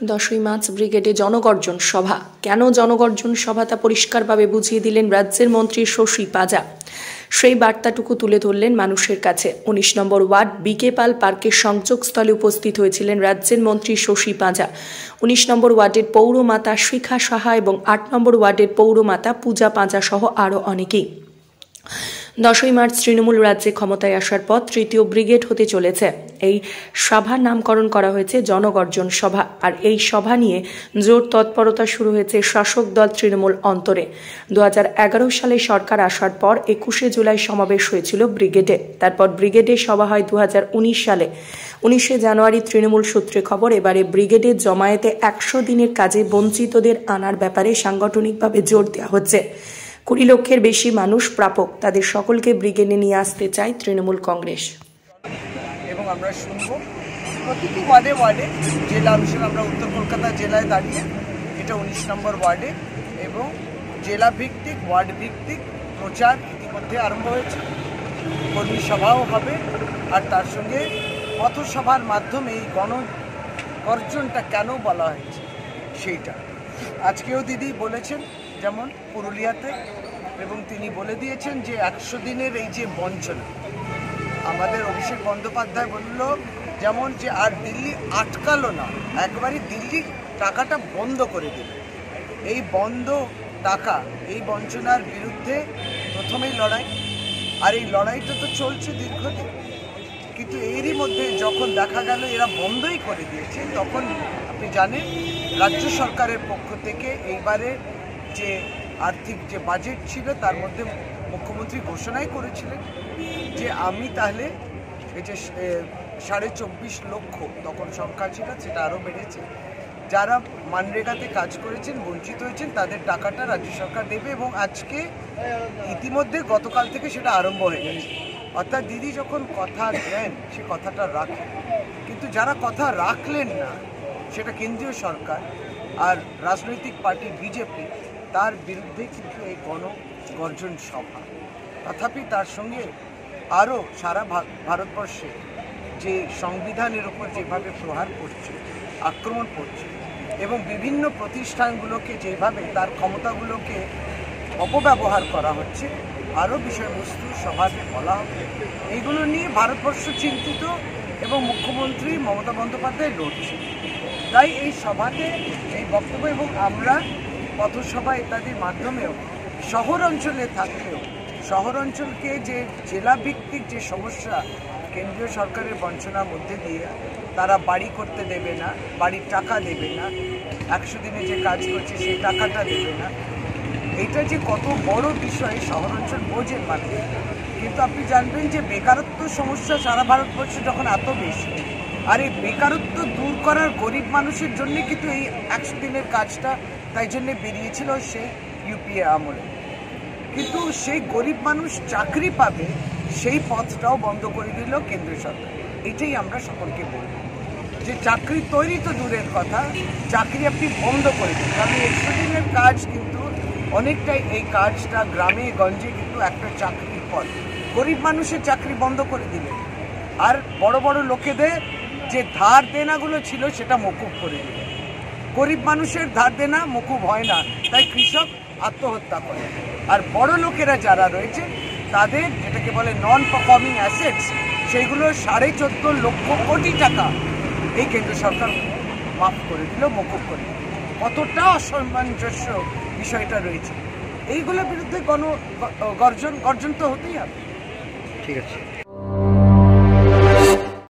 10ই March ব্রিগেডে জনগর্জন সভা। কেন জনগর্জন সভা তা পরিষ্কারভাবে বুঝিয়ে দিলেন রাজ্যের মন্ত্রী শশী পাঁজা। সেই বার্তাটুকু তুলে ধরলেন মানুষের কাছে। 19 নম্বর ওয়ার্ড বিকে পাল পার্কের সংযোগস্থলে উপস্থিত হয়েছিলেন রাজ্যের মন্ত্রী শশী পাঁজা। 19 নম্বর ওয়ার্ডের পৌরমাতা শিখা সাহা এবং 8 নম্বর ওয়ার্ডের পৌরমাতা পূজা পাঁজা সহ আরও অনেকেই। 10ই মার্চ তৃণমূল রাজ্যে ক্ষমতায় আসার পর তৃতীয় ব্রিগেড হতে চলেছে। এই সভার নামকরণ করা হয়েছে জনগর্জন সভা। আর এই সভা নিয়ে জোর তৎপরতা শুরু হয়েছে শাসক দল তৃণমূল অন্তরে। 2011 সালে সরকার আসার পর 21শে জুলাই সমাবেশ হয়েছিল ব্রিগেডে। তারপর ব্রিগেডে সভা হয় 2019 সালে। 19শে জানুয়ারি তৃণমূল সূত্রে খবর, এবারে ব্রিগেডের জমায়েতে 100 দিনের কাজে বঞ্চিতদের আনার ব্যাপারে সাংগঠনিকভাবে জোর দেওয়া হচ্ছে। 20 লক্ষের বেশি মানুষ প্রাপক, তাদের সকলকে ব্রিগেডে নিয়ে আসতে চায় তৃণমূল কংগ্রেস। এবং আমরা শুনবো প্রতিটি ওয়ার্ডে ওয়ার্ডে জেলা অনুসারে আমরা উত্তর কলকাতা জেলায় দাঁড়িয়ে এটা 19 নম্বর ওয়ার্ডে এবং জেলা ভিত্তিক ওয়ার্ড ভিত্তিক প্রচার ইতিমধ্যে আরম্ভ হয়েছে। কর্মী সভাও হবে আর তার সঙ্গে পথসভার মাধ্যমে এই গণগর্জনটা কেন বলা হয়েছে সেইটা আজকেও দিদি বলেছেন, যেমন পুরুলিয়াতে, এবং তিনি বলে দিয়েছেন যে 100 দিনের এই যে বঞ্চনা, আমাদের অভিষেক বন্দ্যোপাধ্যায় বলল যেমন যে আর দিল্লি আটকালো না, একবারই দিল্লির টাকাটা বন্ধ করে দিল। এই বন্ধ টাকা, এই বঞ্চনার বিরুদ্ধে প্রথমেই লড়াই, আর এই লড়াইটা তো চলছে দীর্ঘদিন। কিন্তু এরই মধ্যে যখন দেখা গেল এরা বন্ধই করে দিয়েছে, তখন আপনি জানেন রাজ্য সরকারের পক্ষ থেকে এইবারে যে আর্থিক যে বাজেট ছিল তার মধ্যে মুখ্যমন্ত্রী ঘোষণাই করেছিলেন যে আমি তাহলে এই যে 24.5 লক্ষ তখন সংখ্যা ছিল, সেটা আরও বেড়েছে, যারা মানরেগাতে কাজ করেছেন বঞ্চিত হয়েছেন তাদের টাকাটা রাজ্য সরকার দেবে। এবং আজকে ইতিমধ্যে গতকাল থেকে সেটা আরম্ভ হয়ে গেছে। অর্থাৎ দিদি যখন কথা দেন সে কথাটা রাখেন, কিন্তু যারা কথা রাখলেন না সেটা কেন্দ্রীয় সরকার আর রাজনৈতিক পার্টি বিজেপি, তার বিরুদ্ধে কিন্তু এই গণগর্জন সভা। তথাপি তার সঙ্গে আরও সারা ভারতবর্ষে যে সংবিধানের ওপর যেভাবে প্রহার করছে, আক্রমণ করছে এবং বিভিন্ন প্রতিষ্ঠানগুলোকে যেভাবে তার ক্ষমতাগুলোকে অপব্যবহার করা হচ্ছে, আরও বিষয়বস্তু সভাতে বলা হবে। এইগুলো নিয়ে ভারতবর্ষ চিন্তিত এবং মুখ্যমন্ত্রী মমতা বন্দ্যোপাধ্যায় লড়ছে। তাই এই সভাতে এই বক্তব্য এবং আমরা পথসভা ইত্যাদির মাধ্যমেও শহর অঞ্চলে থাকলেও শহর অঞ্চলকে যে জেলাভিত্তিক যে সমস্যা কেন্দ্রীয় সরকারের বঞ্চনার মধ্যে দিয়ে তারা বাড়ি করতে দেবে না, বাড়ির টাকা দেবে না, 100 দিনে যে কাজ করছে সেই টাকাটা দেবে না, এটা যে কত বড় বিষয় শহর অঞ্চল বোঝেন মানুষ। কিন্তু আপনি জানবেন যে বেকারত্ব সমস্যা সারা ভারতবর্ষে যখন এত বেশি, আর এই বেকারত্ব দূর করার গরিব মানুষের জন্য কিন্তু এই 100 দিনের কাজটা তাই জন্যে বেরিয়েছিল সেই ইউপিএ আমলে। কিন্তু সেই গরিব মানুষ চাকরি পাবে সেই পথটাও বন্ধ করে দিল কেন্দ্র সরকার। এটাই আমরা সকলকে বলব যে চাকরি তৈরি তো দূরের কথা, চাকরি আপনি বন্ধ করে দিন। কারণ 100 দিনের কাজ কিন্তু অনেকটাই এই কাজটা গ্রামে গঞ্জে কিন্তু একটা চাকরির পথ। গরিব মানুষের চাকরি বন্ধ করে দিলেন আর বড় বড় লোকেদের যে ধার দেনাগুলো ছিল সেটা মকুব করে দিলেন। গরিব মানুষের ধার দেনা মকুব হয় না, তাই কৃষক আত্মহত্যা করে। আর বড় লোকেরা যারা রয়েছে তাদের যেটাকে বলে নন পারফর্মিং অ্যাসেটস, সেইগুলো 14.5 লক্ষ কোটি টাকা এই কেন্দ্র সরকার মাফ করে দিল, মকুব করে দিল। কতটা অসামঞ্জস্য বিষয়টা রয়েছে। এইগুলোর বিরুদ্ধে গর্জন তো হতেই হবে। ঠিক আছে।